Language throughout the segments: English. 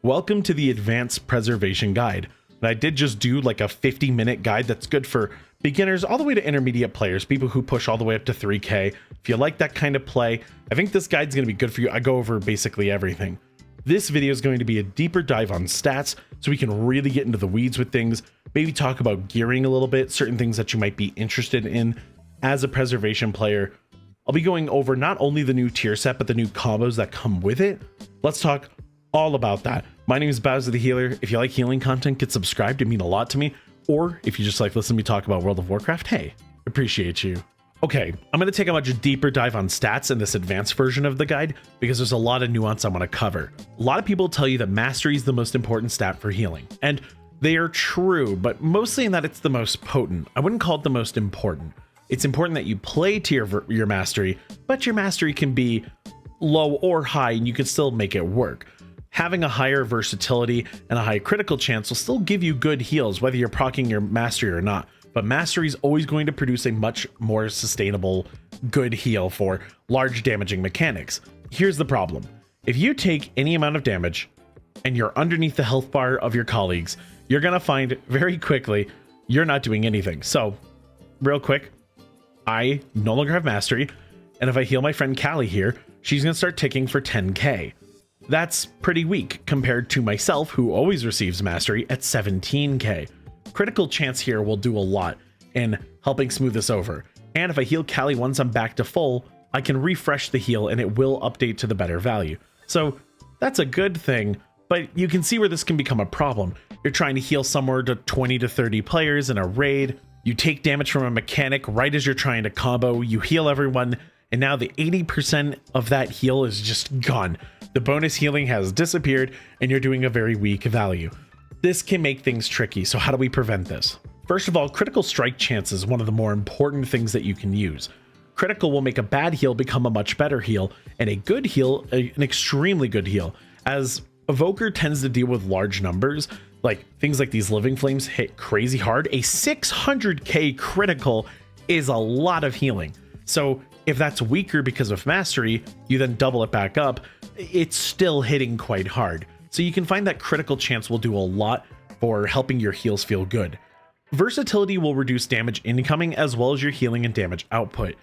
Welcome to the Advanced Preservation Guide. And I did just do like a 50-minute guide that's good for beginners all the way to intermediate players, people who push all the way up to 3K. If you like that kind of play, I think this guide's going to be good for you. I go over basically everything. This video is going to be a deeper dive on stats so we can really get into the weeds with things, maybe talk about gearing a little bit, certain things that you might be interested in as a preservation player. I'll be going over not only the new tier set, but the new combos that come with it. Let's talk all about that. My name is BwbBsJu the Healer. If you like healing content, get subscribed. It means a lot to me. Or if you just like listen to me talk about World of Warcraft, hey, appreciate you. Okay, I'm going to take a much deeper dive on stats in this advanced version of the guide because there's a lot of nuance I want to cover. A lot of people tell you that mastery is the most important stat for healing, and they are true, but mostly in that it's the most potent. I wouldn't call it the most important. It's important that you play to your mastery, but your mastery can be low or high and you can still make it work. Having a higher versatility and a high critical chance will still give you good heals, whether you're proccing your mastery or not. But mastery is always going to produce a much more sustainable good heal for large damaging mechanics. Here's the problem. If you take any amount of damage and you're underneath the health bar of your colleagues, you're going to find very quickly you're not doing anything. So real quick, I no longer have mastery. And if I heal my friend Callie here, she's going to start ticking for 10k. That's pretty weak compared to myself, who always receives mastery at 17k. Critical chance here will do a lot in helping smooth this over. And if I heal Callie once I'm back to full, I can refresh the heal and it will update to the better value. So that's a good thing, but you can see where this can become a problem. You're trying to heal somewhere to 20 to 30 players in a raid. You take damage from a mechanic right as you're trying to combo, you heal everyone, and now the 80% of that heal is just gone. The bonus healing has disappeared and you're doing a very weak value. This can make things tricky, so how do we prevent this? First of all, critical strike chance is one of the more important things that you can use. Critical will make a bad heal become a much better heal, and a good heal, an extremely good heal. As Evoker tends to deal with large numbers, like things like these Living Flames hit crazy hard, a 600k critical is a lot of healing. So if that's weaker because of mastery, you then double it back up, it's still hitting quite hard. So you can find that critical chance will do a lot for helping your heals feel good. Versatility will reduce damage incoming as well as your healing and damage output.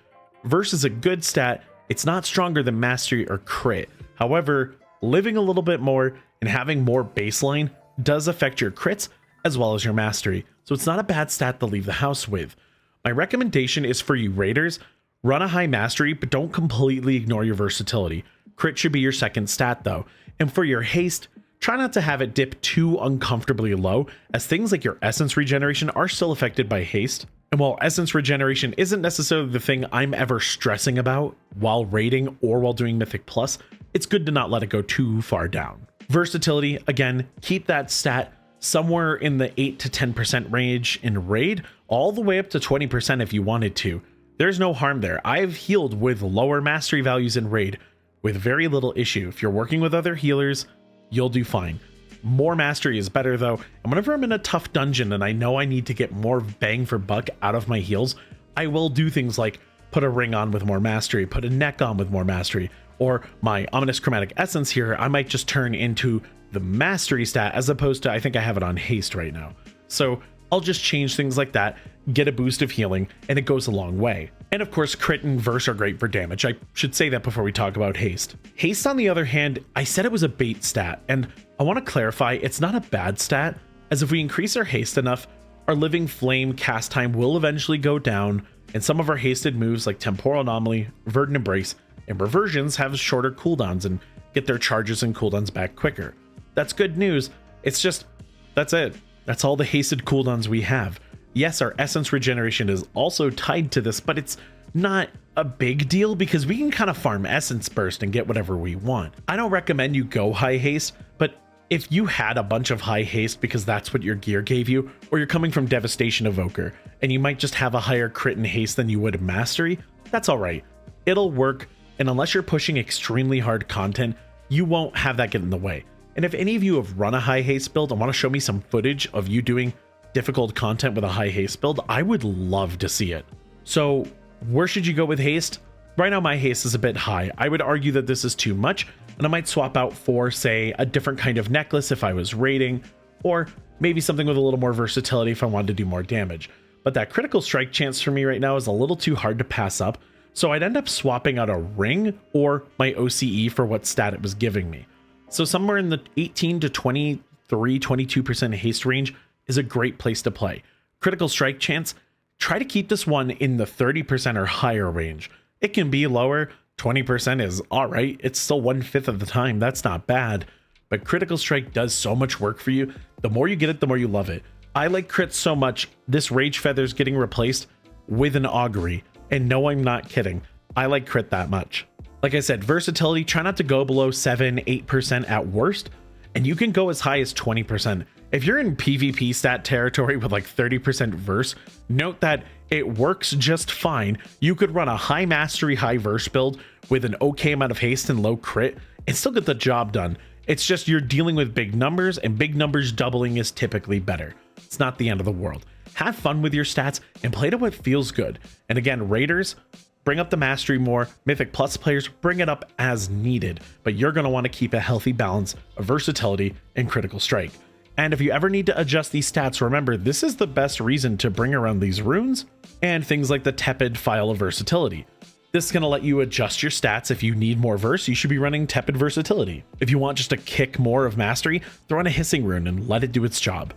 Verse is a good stat. It's not stronger than mastery or crit. However, living a little bit more and having more baseline does affect your crits as well as your mastery. So it's not a bad stat to leave the house with. My recommendation is for you raiders, run a high mastery, but don't completely ignore your versatility. Crit should be your second stat though. And for your haste, try not to have it dip too uncomfortably low, as things like your essence regeneration are still affected by haste. And while essence regeneration isn't necessarily the thing I'm ever stressing about while raiding or while doing Mythic Plus, it's good to not let it go too far down. Versatility, again, keep that stat somewhere in the 8 to 10% range in raid, all the way up to 20% if you wanted to. There's no harm there. I've healed with lower mastery values in raid with very little issue. If you're working with other healers, you'll do fine. More mastery is better though, and whenever I'm in a tough dungeon and I know I need to get more bang for buck out of my heals, I will do things like put a ring on with more mastery, put a neck on with more mastery, or my ominous chromatic essence here, I might just turn into the mastery stat as opposed to, I think I have it on haste right now. So I'll just change things like that, get a boost of healing, and it goes a long way. And of course, crit and verse are great for damage. I should say that before we talk about haste. Haste, on the other hand, I said it was a bait stat, and I want to clarify, it's not a bad stat, as if we increase our haste enough, our Living Flame cast time will eventually go down, and some of our hasted moves like Temporal Anomaly, Verdant Embrace, and Reversions have shorter cooldowns and get their charges and cooldowns back quicker. That's good news. It's just, that's it. That's all the hasted cooldowns we have. Yes, our essence regeneration is also tied to this, but it's not a big deal because we can kind of farm essence burst and get whatever we want. I don't recommend you go high haste, but if you had a bunch of high haste because that's what your gear gave you, or you're coming from Devastation Evoker and you might just have a higher crit and haste than you would mastery, that's all right. It'll work, and unless you're pushing extremely hard content, you won't have that get in the way. And if any of you have run a high haste build and want to show me some footage of you doing difficult content with a high haste build, I would love to see it. So where should you go with haste? Right now my haste is a bit high. I would argue that this is too much and I might swap out for, say, a different kind of necklace if I was raiding, or maybe something with a little more versatility if I wanted to do more damage. But that critical strike chance for me right now is a little too hard to pass up, so I'd end up swapping out a ring or my OCE for what stat it was giving me. So somewhere in the 18 to 23, 22% haste range is a great place to play. Critical strike chance, try to keep this one in the 30% or higher range. It can be lower, 20% is alright, it's still 1/5 of the time, that's not bad. But critical strike does so much work for you. The more you get it, the more you love it. I like crits so much, this Rage Feather's getting replaced with an Augury. And no, I'm not kidding. I like crit that much. Like I said, versatility, try not to go below 7-8% at worst. And you can go as high as 20%. If you're in PvP stat territory with like 30% verse, note that it works just fine. You could run a high mastery, high verse build with an okay amount of haste and low crit and still get the job done. It's just you're dealing with big numbers, and big numbers doubling is typically better. It's not the end of the world. Have fun with your stats and play to what feels good. And again, raiders, bring up the mastery more. Mythic Plus players, bring it up as needed. But you're going to want to keep a healthy balance of versatility and critical strike. And if you ever need to adjust these stats, remember, this is the best reason to bring around these runes and things like the Tepid file of versatility. This is going to let you adjust your stats. If you need more verse, you should be running Tepid versatility. If you want just a kick more of mastery, throw in a hissing rune and let it do its job.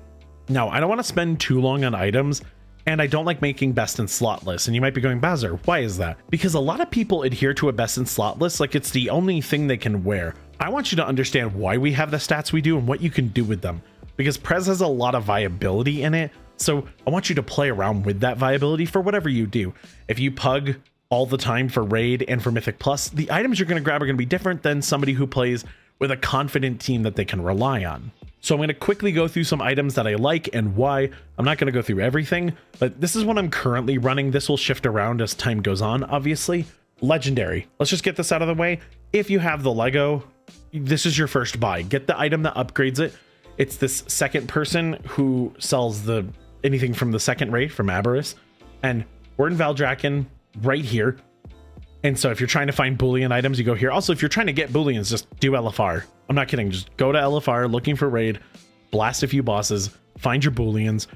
Now, I don't want to spend too long on items, and I don't like making best in slot lists. And you might be going, Bazzer, why is that? Because a lot of people adhere to a best in slot list like it's the only thing they can wear. I want you to understand why we have the stats we do and what you can do with them. Because Prez has a lot of viability in it, so I want you to play around with that viability for whatever you do. If you pug all the time for Raid and for Mythic Plus, the items you're going to grab are going to be different than somebody who plays with a confident team that they can rely on. So I'm going to quickly go through some items that I like and why. I'm not going to go through everything, but this is what I'm currently running. This will shift around as time goes on, obviously. Legendary. Let's just get this out of the way. If you have the Lego, this is your first buy. Get the item that upgrades it. It's this second person who sells anything from the second raid from Aberrus. And we're in Valdrakken right here. And so if you're trying to find Bullion items, you go here. Also, if you're trying to get Bullions, just do LFR. I'm not kidding. Just go to LFR looking for raid, blast a few bosses, find your Bullions,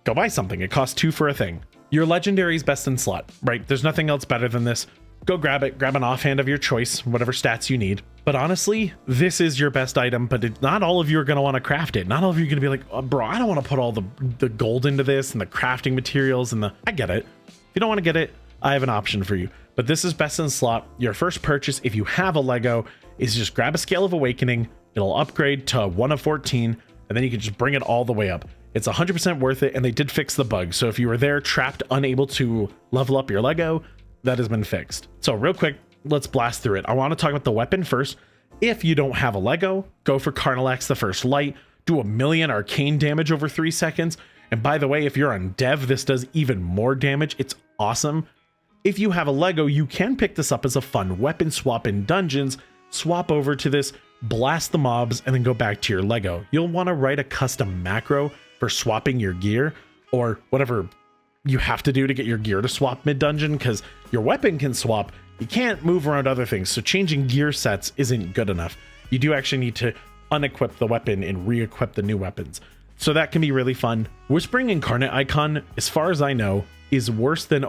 go buy something. It costs 2 for a thing. Your legendary is best in slot, right? There's nothing else better than this. Go grab it, grab an offhand of your choice, whatever stats you need. But honestly, this is your best item, but not all of you are going to want to craft it. Not all of you are going to be like, oh, bro, I don't want to put all the gold into this and the crafting materials and I get it. If you don't want to get it, I have an option for you. But this is best in slot. Your first purchase, if you have a Lego, is just grab a Scale of Awakening. It'll upgrade to 1 of 14, and then you can just bring it all the way up. It's 100% worth it, and they did fix the bug. So if you were there trapped, unable to level up your Lego, that has been fixed. So real quick, let's blast through it. I want to talk about the weapon first. If you don't have a Lego, go for Carnilax the First Light. Do 1,000,000 arcane damage over 3 seconds. And by the way, if you're on dev, this does even more damage. It's awesome. If you have a Lego, you can pick this up as a fun weapon swap in dungeons. Swap over to this, blast the mobs, and then go back to your Lego. You'll want to write a custom macro for swapping your gear or whatever you have to do to get your gear to swap mid-dungeon, because your weapon can swap. You can't move around other things, so changing gear sets isn't good enough. You do actually need to unequip the weapon and re-equip the new weapons. So that can be really fun. Whispering Incarnate Icon, as far as I know, is worse than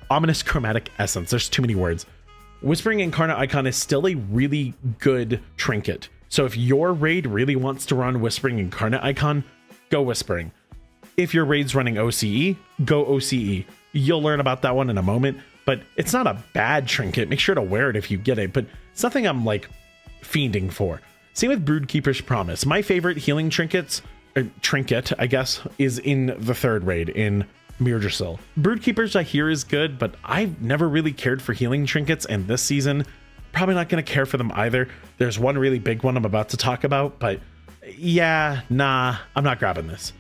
Ominous Chromatic Essence. There's too many words. Whispering Incarnate Icon is still a really good trinket. So if your raid really wants to run Whispering Incarnate Icon, go Whispering. If your raid's running OCE, go OCE. You'll learn about that one in a moment, but it's not a bad trinket. Make sure to wear it if you get it, but it's nothing I'm like fiending for. Same with Broodkeeper's Promise. My favorite healing trinket, I guess, is in the third raid in Mirdrasil. Broodkeepers I hear is good, but I've never really cared for healing trinkets, and this season, probably not going to care for them either. There's one really big one I'm about to talk about, but yeah, nah, I'm not grabbing this.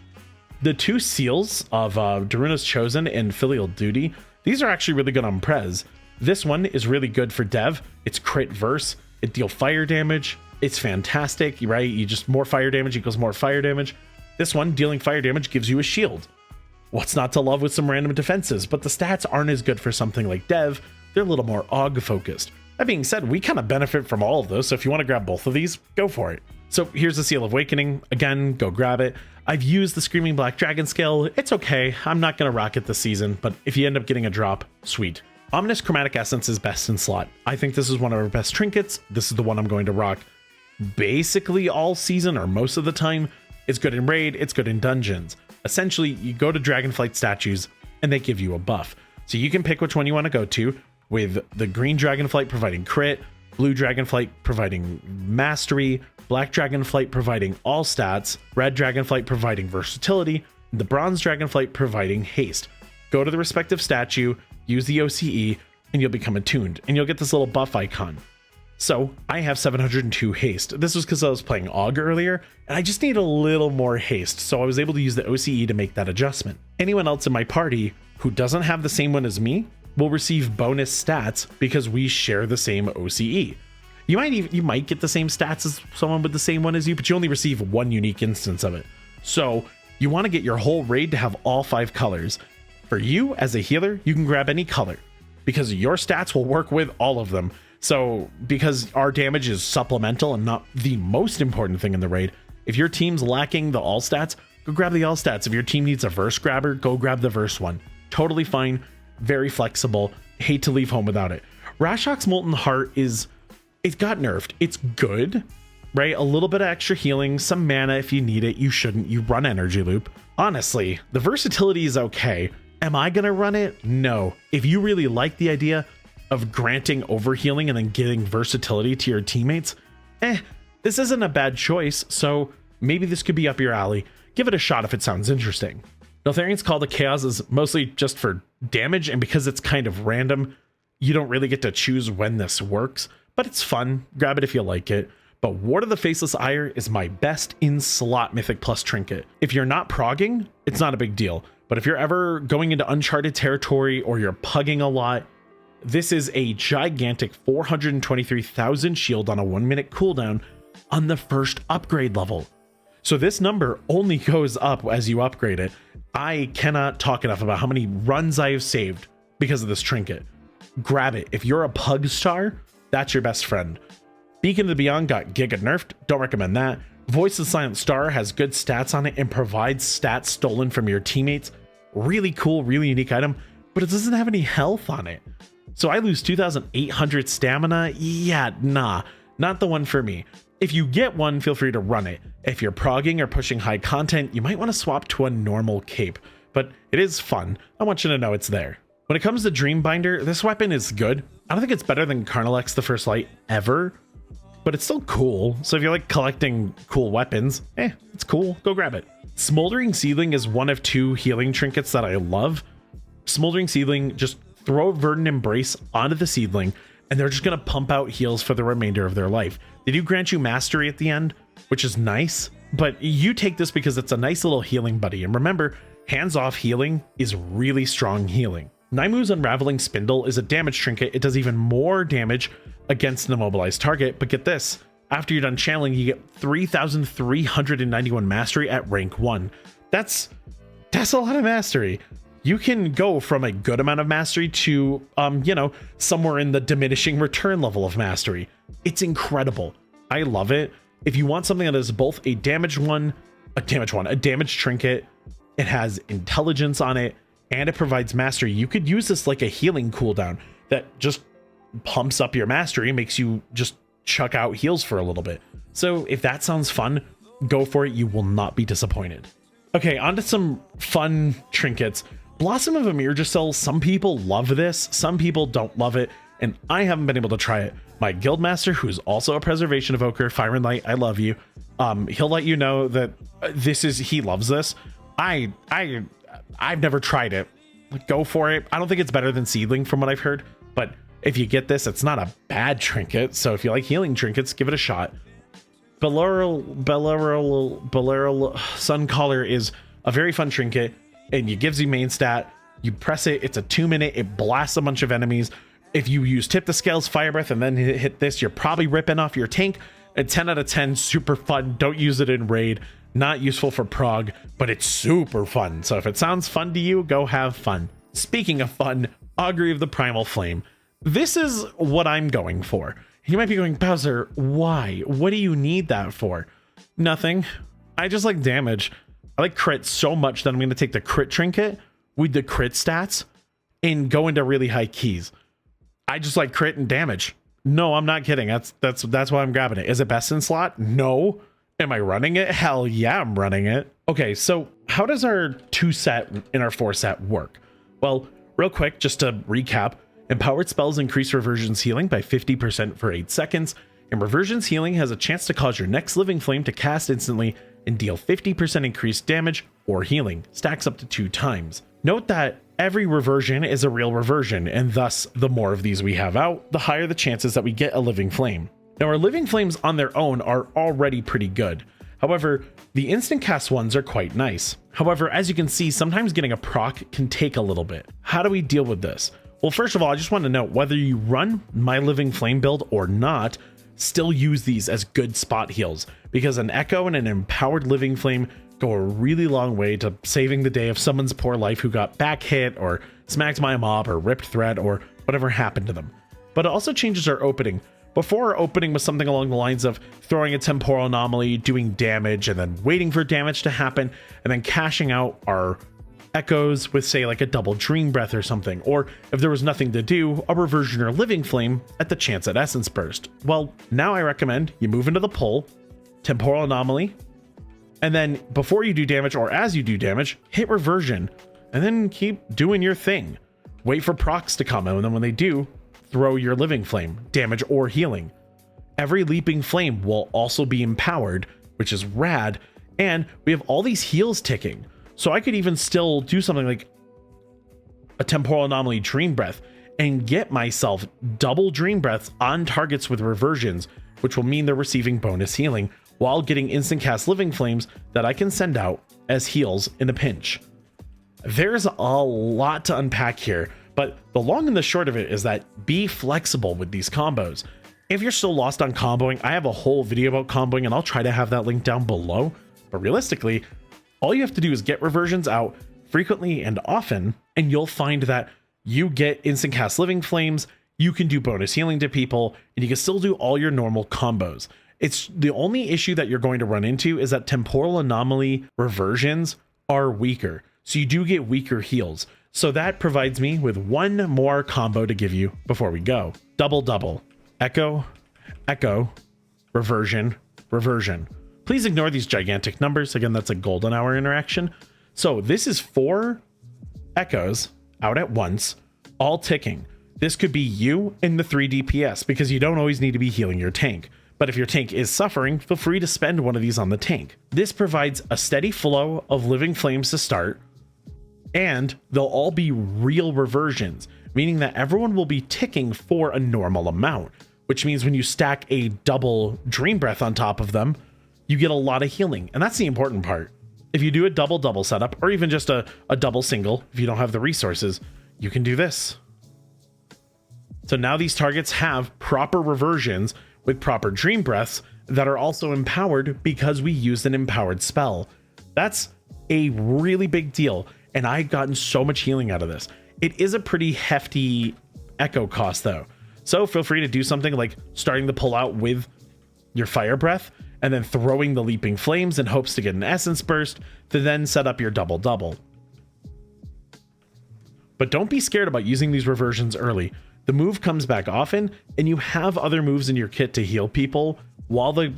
The 2 seals of Daruna's Chosen and Filial Duty, these are actually really good on Prez. This one is really good for dev. It's crit verse, it deals fire damage. It's fantastic, right? You just more fire damage equals more fire damage. This one, dealing fire damage, gives you a shield. What's not to love with some random defenses, but the stats aren't as good for something like dev. They're a little more AUG focused. That being said, we kind of benefit from all of those, so if you want to grab both of these, go for it. So here's the Seal of Awakening. Again, go grab it. I've used the Screaming Black Dragon scale. It's okay. I'm not going to rock it this season, but if you end up getting a drop, sweet. Ominous Chromatic Essence is best in slot. I think this is one of our best trinkets. This is the one I'm going to rock basically all season, or most of the time. It's good in raid, it's good in dungeons. Essentially, you go to Dragonflight statues and they give you a buff. So you can pick which one you want to go to, with the green Dragonflight providing crit, blue Dragonflight providing mastery, black Dragonflight providing all stats, red Dragonflight providing versatility, and the bronze Dragonflight providing haste. Go to the respective statue, use the OCE, and you'll become attuned, and you'll get this little buff icon. So I have 702 haste. This was because I was playing AUG earlier, and I just need a little more haste, so I was able to use the OCE to make that adjustment. Anyone else in my party who doesn't have the same one as me will receive bonus stats because we share the same OCE. You might get the same stats as someone with the same one as you, but you only receive one unique instance of it. So you want to get your whole raid to have all 5 colors. For you as a healer, you can grab any color because your stats will work with all of them. So because our damage is supplemental and not the most important thing in the raid, if your team's lacking the all stats, go grab the all stats. If your team needs a verse grabber, go grab the verse one. Totally fine, very flexible. Hate to leave home without it. Rashok's Molten Heart it got nerfed. It's good, right? A little bit of extra healing, some mana if you need it. You shouldn't. You run Energy Loop. Honestly, the versatility is okay. Am I gonna run it? No. If you really like the idea of granting overhealing and then getting versatility to your teammates, this isn't a bad choice, so maybe this could be up your alley. Give it a shot if it sounds interesting. Neltharion's Call to Chaos is mostly just for damage, and because it's kind of random, you don't really get to choose when this works, but it's fun. Grab it if you like it. But Ward of the Faceless Ire is my best in slot Mythic Plus trinket. If you're not progging, it's not a big deal. But if you're ever going into uncharted territory or you're pugging a lot, this is a gigantic 423,000 shield on a 1-minute cooldown on the first upgrade level. So this number only goes up as you upgrade it. I cannot talk enough about how many runs I have saved because of this trinket. Grab it. If you're a pug star, that's your best friend. Beacon of the Beyond got giga nerfed. Don't recommend that. Voice of the Silent Star has good stats on it and provides stats stolen from your teammates. Really cool, really unique item, but it doesn't have any health on it. So I lose 2,800 stamina. Yeah, nah, not the one for me. If you get one, feel free to run it. If you're progging or pushing high content, you might want to swap to a normal cape, but it is fun. I want you to know it's there. When it comes to Dreambinder, this weapon is good. I don't think it's better than Carnalex the First Light ever, but it's still cool. So if you like collecting cool weapons, it's cool. Go grab it. Smoldering Seedling is one of 2 healing trinkets that I love. Smoldering Seedling, just throw Verdant Embrace onto the seedling, and they're just going to pump out heals for the remainder of their life. They do grant you mastery at the end, which is nice, but you take this because it's a nice little healing buddy. And remember, hands-off healing is really strong healing. Naimu's Unraveling Spindle is a damage trinket. It does even more damage against an immobilized target, but get this. After you're done channeling, you get 3,391 mastery at rank 1. That's a lot of mastery. You can go from a good amount of mastery to, somewhere in the diminishing return level of mastery. It's incredible. I love it. If you want something that is both a damage trinket, it has intelligence on it, and it provides mastery, you could use this like a healing cooldown that just pumps up your mastery and makes you just chuck out heals for a little bit. So if that sounds fun, go for it. You will not be disappointed. Okay, on to some fun trinkets. Blossom of Amirjacel, some people love this, some people don't love it, and I haven't been able to try it. My guildmaster, who's also a preservation evoker, Fire and Light, I love you. He'll let you know that he loves this. I've never tried it. Go for it. I don't think it's better than Seedling from what I've heard, but if you get this, it's not a bad trinket. So if you like healing trinkets, give it a shot. Belial Suncaller is a very fun trinket, and it gives you main stat. You press it, it's a 2-minute, it blasts a bunch of enemies. If you use Tip the Scales, Fire Breath, and then hit this, you're probably ripping off your tank. A 10 out of 10, super fun. Don't use it in raid. Not useful for prog, but it's super fun. So if it sounds fun to you, go have fun. Speaking of fun, Augury of the Primal Flame. this is what I'm going for. You might be going, Bowser, why? What do you need that for? Nothing. I just like damage. I like crit so much that I'm going to take the crit trinket with the crit stats and go into really high keys. I just like crit and damage. No, I'm not kidding. That's why I'm grabbing it. Is it best in slot? No. Am I running it? Hell yeah, I'm running it. Okay, so how does our 2 set and our 4 set work? Well, real quick, just to recap, empowered spells increase Reversion's healing by 50% for 8 seconds, and Reversion's healing has a chance to cause your next living flame to cast instantly and deal 50% increased damage or healing, stacks up to 2 times. Note that every reversion is a real reversion, and thus the more of these we have out, the higher the chances that we get a living flame. Now our living flames on their own are already pretty good. However, the instant cast ones are quite nice. However, as you can see, sometimes getting a proc can take a little bit. How do we deal with this? Well, first of all, I just want to note whether you run my living flame build or not, still use these as good spot heals, because an echo and an empowered living flame go a really long way to saving the day of someone's poor life who got back hit or smacked by a mob or ripped thread or whatever happened to them. But it also changes our opening. Before, our opening was something along the lines of throwing a temporal anomaly, doing damage, and then waiting for damage to happen, and then cashing out our echoes with, say, like a double dream breath or something, or if there was nothing to do, a reversion or living flame at the chance at essence burst. Well, now I recommend you move into the pull, temporal anomaly, and then before you do damage or as you do damage, hit reversion, and then keep doing your thing. Wait for procs to come, and then when they do, throw your living flame, damage or healing. Every leaping flame will also be empowered, which is rad, and we have all these heals ticking. So I could even still do something like a temporal anomaly dream breath and get myself double dream breaths on targets with reversions, which will mean they're receiving bonus healing while getting instant cast living flames that I can send out as heals in a pinch. There's a lot to unpack here, but the long and the short of it is that be flexible with these combos. If you're still lost on comboing, I have a whole video about comboing and I'll try to have that link down below. But realistically, all you have to do is get reversions out frequently and often, and you'll find that you get instant cast living flames, you can do bonus healing to people, and you can still do all your normal combos. It's the only issue that you're going to run into is that temporal anomaly reversions are weaker. So you do get weaker heals. So that provides me with one more combo to give you before we go. Double double. Echo, echo, reversion, reversion. Please ignore these gigantic numbers. Again, that's a golden hour interaction. So this is 4 echoes out at once, all ticking. This could be you and the 3 DPS because you don't always need to be healing your tank. But if your tank is suffering, feel free to spend one of these on the tank. This provides a steady flow of living flames to start, and they'll all be real reversions, meaning that everyone will be ticking for a normal amount, which means when you stack a double dream breath on top of them, you get a lot of healing. And that's the important part. If you do a double double setup, or even just a double single, if you don't have the resources, you can do this. So now these targets have proper reversions with proper dream breaths that are also empowered because we used an empowered spell. That's a really big deal. And I've gotten so much healing out of this. It is a pretty hefty echo cost though. So feel free to do something like starting to pull out with your fire breath and then throwing the leaping flames in hopes to get an essence burst to then set up your double double. But don't be scared about using these reversions early. The move comes back often and you have other moves in your kit to heal people while the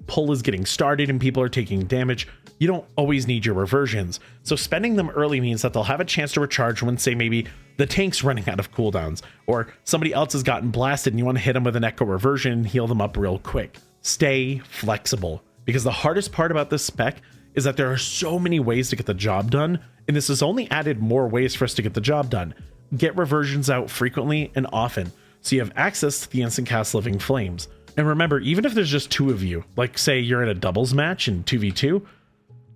pull is getting started and people are taking damage. You don't always need your reversions. So spending them early means that they'll have a chance to recharge when, say, maybe the tank's running out of cooldowns or somebody else has gotten blasted and you want to hit them with an echo reversion and heal them up real quick. Stay flexible, because the hardest part about this spec is that there are so many ways to get the job done, and this has only added more ways for us to get the job done. Get reversions out frequently and often so you have access to the instant cast living flames. And remember, even if there's just 2 of you, like say you're in a doubles match in 2v2,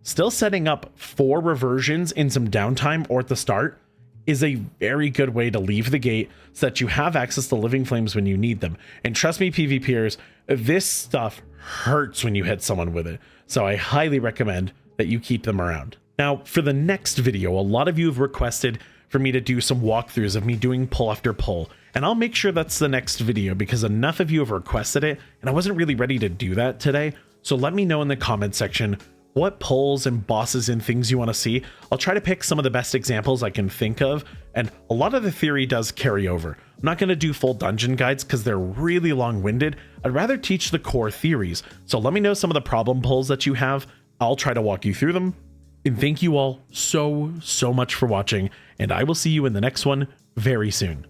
still setting up 4 reversions in some downtime or at the start is a very good way to leave the gate so that you have access to living flames when you need them. And trust me, PvPers, this stuff hurts when you hit someone with it. So I highly recommend that you keep them around. Now, for the next video, a lot of you have requested for me to do some walkthroughs of me doing pull after pull. And I'll make sure that's the next video because enough of you have requested it and I wasn't really ready to do that today. So let me know in the comment section what pulls and bosses and things you want to see. I'll try to pick some of the best examples I can think of, and a lot of the theory does carry over. I'm not going to do full dungeon guides because they're really long-winded. I'd rather teach the core theories. So let me know some of the problem pulls that you have. I'll try to walk you through them. And thank you all so much for watching, and I will see you in the next one very soon.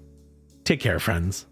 Take care, friends.